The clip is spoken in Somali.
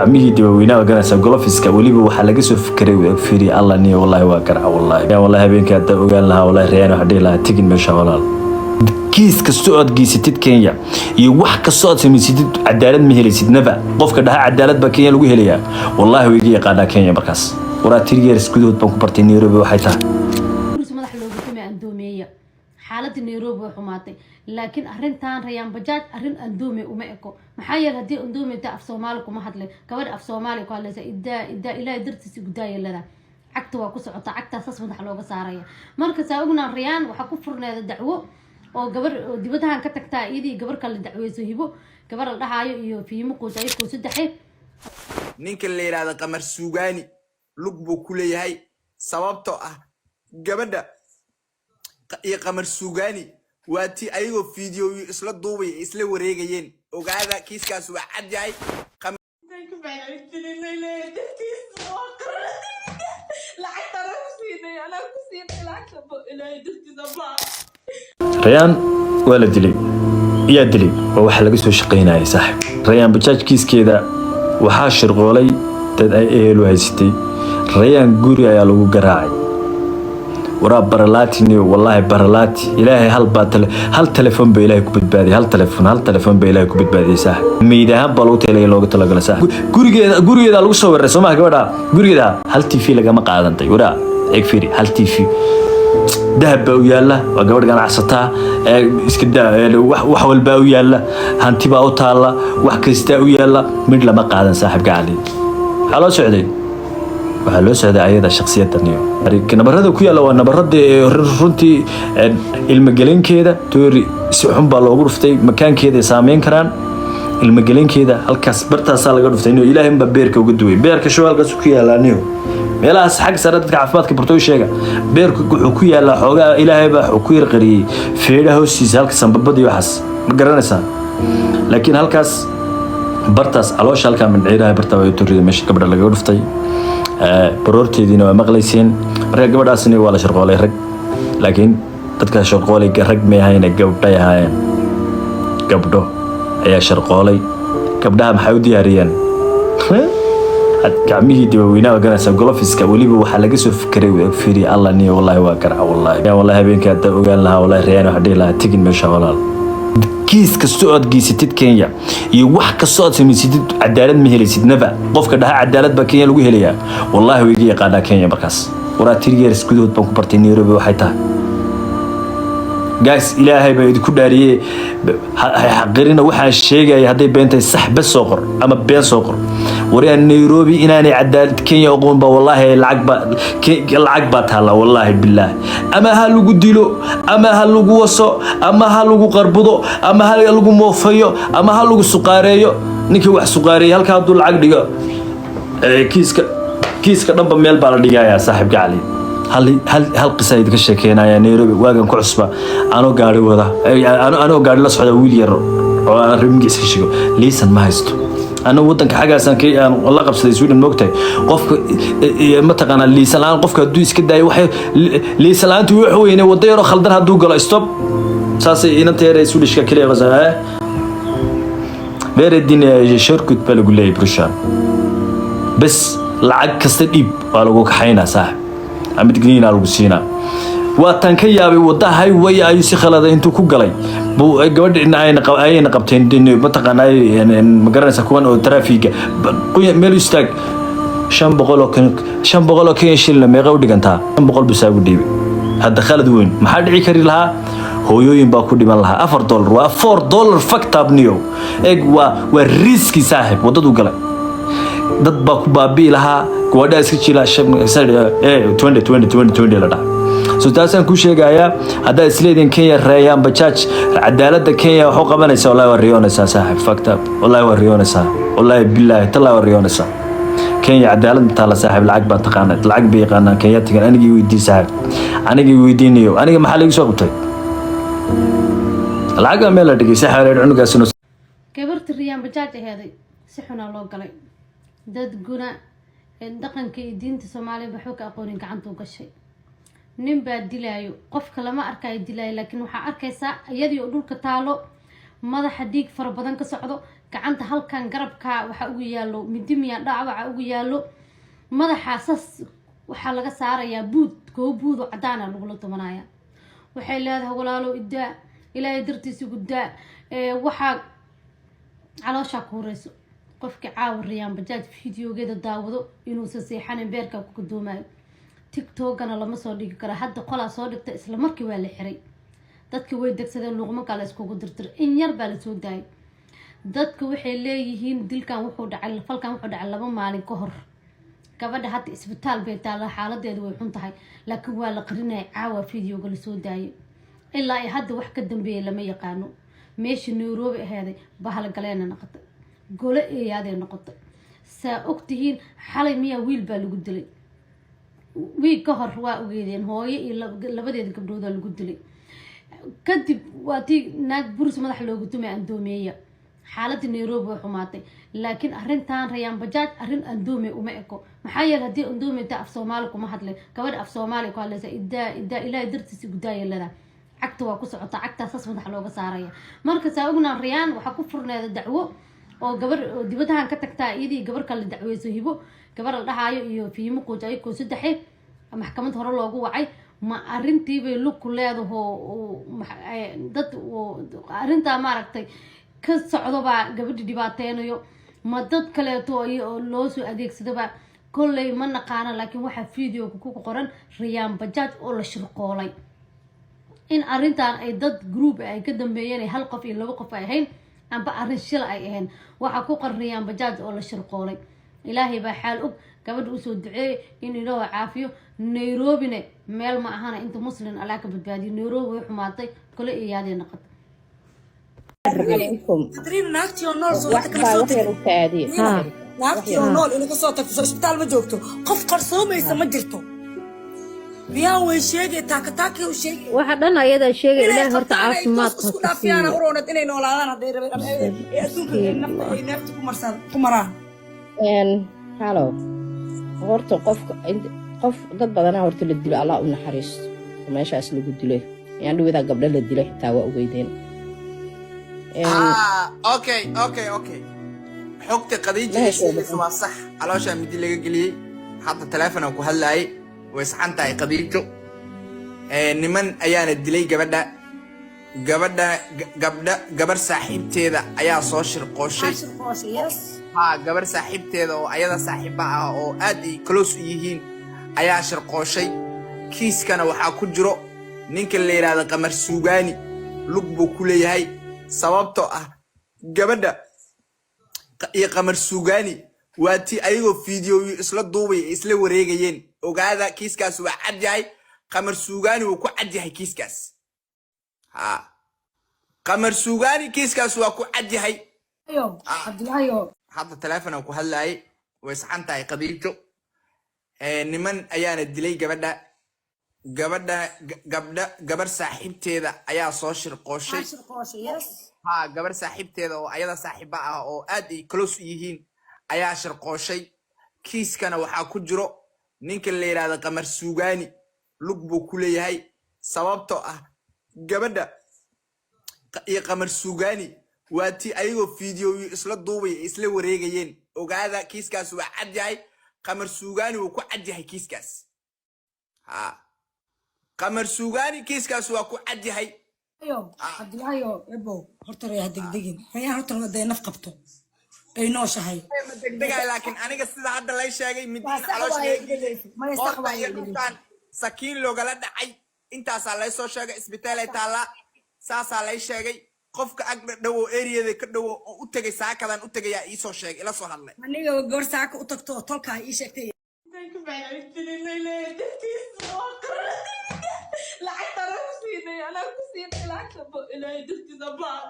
gacmihii dibaweynaha ganacsiga goloffiska waliba waxa laga soo fikiray fiiri Allah ni wallahi waa garca wallahi ya wallahi habeenka hadda ogaan lahaa wallahi riyaan waxa dhigi lahaa tigin meesha walaal kiis kasto aad geysatid Kenya iyo wax kasto aad sameeysid cadaalad ma helaysid naba qofka dhaha cadaalad ba Kenya lagu helayaa wallahi way yaqaana Kenya markaas waraa tiriyar iskudood baan ku bartay Nairobi waxay tahay madax loogu tumay andoomeeya xaaladda Nairobi waa xumaatay laakiin arintan Rayaan Bajaaj arin andoome uma eko maxaa yeelay hadii andoome ta af Soomaali kuma hadlay gabadh af Soomaali ku hadlaysa ida ilaa dartiisa gudaayalada cagta waa ku socota cagta saas madax looga saaraya marka saabugna Rayaan waxa ku furneeda dacwo oo gabar dibadahan ka tagtaa idii gabar kale dacweyso hibo gabar la dhahayo iyo fiimo qoosay ko saddex ninka la yiraahdo Qamar Suugaani lug buu ku leeyahay sababtoo ah gabadha iyo Qamar Suugaani waati ayagoo video isla duubay isla wareegayeen ogaada kiiskaas waa cad yahay Rayaan waa la dilay yaa dilay waxa laga soo shaqeynayay saaxib Rayaan Bajaaj kiiskeeda waxa shirqoolay dad ay eelo haystay Rayaan guri ayaa lagu garaacay waraa baralaatini wallahi baralaati ilaahay hal telefoon ba ilaahay ku badbaadiyay hal telefoon ba ilaahay ku badbaadiyay saaxib meedaha balooteelay looga talagalay saaxib gurigeeda lagu soo wareeray Soomaaliya gabadha gurigeeda hal TV lagama qaadantay waraa eeg fiiri hal TV dahab u yaala waa gabadh ganacsataa iska wax walba u yaala hanti baa u taala wax kasta u yaala mid lama qaadan saaxiibka Ali halo socday waxa loo socday ayada shakhsiyadaniyo nabarada ku yaala waa nabarada runtii ilma galinkeeda toori si xun baa loogu dhuftay makaankeeda saameyn karaan ilma galinkeeda halkaas bartaas laga dhuftay inuu Ilaahay ba beerka uga duway beerka shawalkaas ku yaalaaniyo meelaha xaq sare dadka caafimaadka bartooy sheega beerku wuxuu ku yaala xoogaa Ilaahay baa ku yarqariyay feedha hoostiisa halka sanbabada iyo waxas ma garanaysaa laakiin halkaas bartaas caloosha halka min ciidaha barta way turida meesha gabadha laga dhuftay baroorteedina waa maqlayseen marka gabadhaasina waa la shirqoolay rag laakiin dadka shirqoolay rag ma ahayna gabdho yahaayeen gabdho ayaa shirqoolay gabdhaha maxay u diyaariyeen gacmihii dibaweynaha ganacsiga goloffiska waliba waxa laga soo fikiray fiiri Allah ni wallahi waa garca wallahi ya wallahi habeenka hadda ogaan lahaa wallahi riyaan waxa dhigi lahaa tigin meesha walaal kiis kasto aad geysatid Kenya iyo wax kasto aad sameeysid cadaalad ma helaysid naba qofka dhaha cadaalad ba Kenya lagu helayaa wallahi way yaqaana Kenya markaas waraa tiriyar iskudood baan ku bartay Nairobi waxay tahay guys ilaahay baa idinku dhaariyay xaqirina waxa sheegay haday beentay sax bas soo qor ama been soo qor wariyaan Nairobi inaanay cadaalad Kenya aqoon ba wallahi lacag ba taala wallahi billah ama ha lagu dilo ama ha lagu waso ama ha lagu qarbudo ama ha lagu moofayo ama ha lagu suqaareeyo ninkii wax suqaareeyay halka haduu lacag dhigo kiiska dhanba meel baa la dhigayaa saaxiibka Ali hal qisayd ka sheekeynaya Nairobi waagan ku cusba anoo gaari wada anoo gaari la socda wiil yar oo aan rimgiis ka shigo liisan ma haysto ana wadanka xagaasan kay aan la qabsaday Sweden moogtay qofka ma taqaan liisan aan qofka haduu iska daayo wax liisan aanta wax weyn wada yar khaldan haduu galo stop saasay inanta yar Swedishka kaliya qasaa beeradin shirkad baa lagu leeyahay Brushan bas lacag kasta dhib waa lagu kaxaynaa saaxiib amid gniina lagu siina waa tan ka yaabay wada highway ay si khalada intuu ku galay buu gabadh ayna qabteen ma taqaanay ma garanaysa kuwan oo traffic meel istaag 500 oo Kenya shilin meeqa u dhigantaa 500 buu saagu dhiibay hadda khalad weyn maxaa dhici kari lahaa hooyooyin baa ku dhiman lahaa $4 waa $4 faktabniyo eeg waa riski saaxiib wadadu galay dad baa ku baabii lahaa gabadha iska jila 20 la dhac soo taasan ku sheegaya hada isleedin Kenya Rayaan Bajaaj cadaaladda Kenya waxa qabanaysa wallahi waa riyoonaysa saaxiib faktab wallahi waa riyoonaysa wallahi billahi talla waa riyoonaysa Kenya cadaalad taala saaxiib lacag baa taqaanad lacag bay yaqaanaan Kenya tigan anigi weydii saaxiib anigi weydiinayo aniga maxaa lagu soo qabtay lacag meel la dhigay saxareed cunugaas gabarta Rayaan Bajaaj aheeday si xun loo galay dad guna dhaqanka iyo diinta Soomaaliya waxa ka aqoonin gacanta u gashay nin baa dilaayo qofka lama arkay dilaayo laakiin waxa arkaysa iyadii oo dhulka taalo madaxa dhiig fara badan ka socdo gacanta halkan garabka waxa ugu yaalo midi miya dhaawaca ugu yaalo madaxa sas waxa laga saarayaa buud oo cadaan ah lagu tumanaya waxay leedahay walaalo idaa ilaahay dartiisa gudaa waxa caloosha ku horeyso qofka caawirayaan bajaaj fiidiyogeeda daawado inuu saseexan beerka ku gudoomayo tiktokana lama soo dhigi karo hadda qolaa soo dhigta isla markii waa la xiray dadka way degsadeen luqmo kale iskugu dirtir in yar baa la soo daayay dadka waxay leeyihiin dilkan wuxuu dhacay falkan wuxuu dhacay 2 maalin ka hor gabadha hadda isbitaal bay taala xaaladeedu way xun tahay laakiin waa la qarinay caawa fiidiyooga la soo daayay ilaa ay hadda wax ka dambeeyay lama yaqaano meesha Nairobi ahayd bahal galeena noqotay gole eeyaday noqotay saa ogtihiin xalay miya wiil baa lagu dilay wiil ka hor waa ogeedeen hooyo iyo labadeeda gabdhood lagu dilay kadib waatii naag buris madax loogu tumay andoomeeya xaaladda Nairobi way xumaatay laakiin arintan Rayaan Bajaaj arin andoome uma eko maxaa yeelay hadii andoome ta af Soomaali kuma hadlay gabadha af Soomaali ku hadlaysa idaa ilaahay dartiisa gudaayelada cagta waa ku socota cagta saas madax looga saaraya marka saa ognaa Rayaan waxa ku furneeda dacwo oo gabar dibadahan ka tagtaa iyadii gabar kale dacweyso hibo gabar la dhahayo iyo fiimo qoojay ko saddex maxkamad hore loogu wacay ma arintii bay lug ku leedahay dad arinta maaragtay ka socdo baa gabadhi dhibaateynayo ma dad kale oo loo soo adeegsadaba kolley ma naqaana laakiin waxa fiidiyoo ku qoran Rayaan Bajaaj oo la shirqoolay in arintan ay dad group ay ka dambeeyeen hal qof iyo laba qof ay ahayn amba arin shil ay ahayn waxa ku qoran Rayaan Bajaaj oo la shirqoolay ilaahay baa xaal og gabadh u soo duceey in Ilaahay caafiyo Nairobi meel ma ahana inta muslim Allah ka badbaadiyo Nairobi way xumaatay kale iyaadee noqotay تدرين ناكتي ونول صوتك لصوتك ناكتي ونول إنك صوتك في الإسبيتال ما جوكتو قف قرصومة يسمى جرتو ريان وشيء تاكي وشيء واحد أنا يدا شيء إله هرت عاصمات كنا فينا ورونا إني نولا أنا دير أسوق نفط كمران هالو هرت قف ضد بدنا هرت للدليل الله ونحرس وما يشاء أسلوب الدليل يعني إذا قبل الدليل تاوا وجيدين اوكي حقتي قضيتي سوا صح علاشا مدي لغا غلي حتى تليفون ku hadlay way saxantahay qadiijo niman ayaana dilay gabar saaxiibteeda ayaa soo shirqooshay gabar saaxiibteeda oo ayada saaxiiba ah oo aad ay close u yihiin ayaa shirqooshay kiiskana waxa ku jiro ninka la yiraahdo Qamar Suugaani lug buu ku leeyahay sababtoo ah gabadha iyo Qamar Suugaani waatii ayagoo fiidiyoo isla duubay isla wareegayeen ogaada kiiskaas waa cad yahay Qamar Suugaani wuu ku cad yahay kiiskaas Qamar Suugaani kiiskaas waa ku cad yahay Cabdilaayo hadda taleefon ku hadlay way saxantahay qadiijo niman ayaana dilay gabar saaxiibteeda ayaa soo shirqooshay gabar saaxiibteeda oo ayada saaxiiba ah oo aad ay close u yihiin ayaa shirqooshay kiiskana waxa ku jiro ninka la yiraahdo Qamar Suugaani lug buu ku leeyahay sababtoo ah gabadha iyo Qamar Suugaani waatii ayagoo fiidiyoo isla duubay isla wareegayeen ogaada kiiskaas waa cad yahay Qamar Suugaani wuu ku cad yahay kiiskaas Qamar Suugaani kiiskaas waa ku cad yahay Cabdilaayo ebo horta reeha degdegin reeha horta waday naf qabto ay nooshahay ma degdegay laakiin aniga sida hadda la sheegay midin calooshayay ma yastaqbaa sakiin logala dhacay intaas la soo sheegay isbitaal ay taala saasa la sheegay qofka ag dhaw area ka dhaw u tagay saakadan u tagay ii soo sheegay ila soo hadlay aniga goor saaka u tagto tolka ii sheegtay لعبت أنا كسيني أنا كسيني لعبت إلى درتي زبان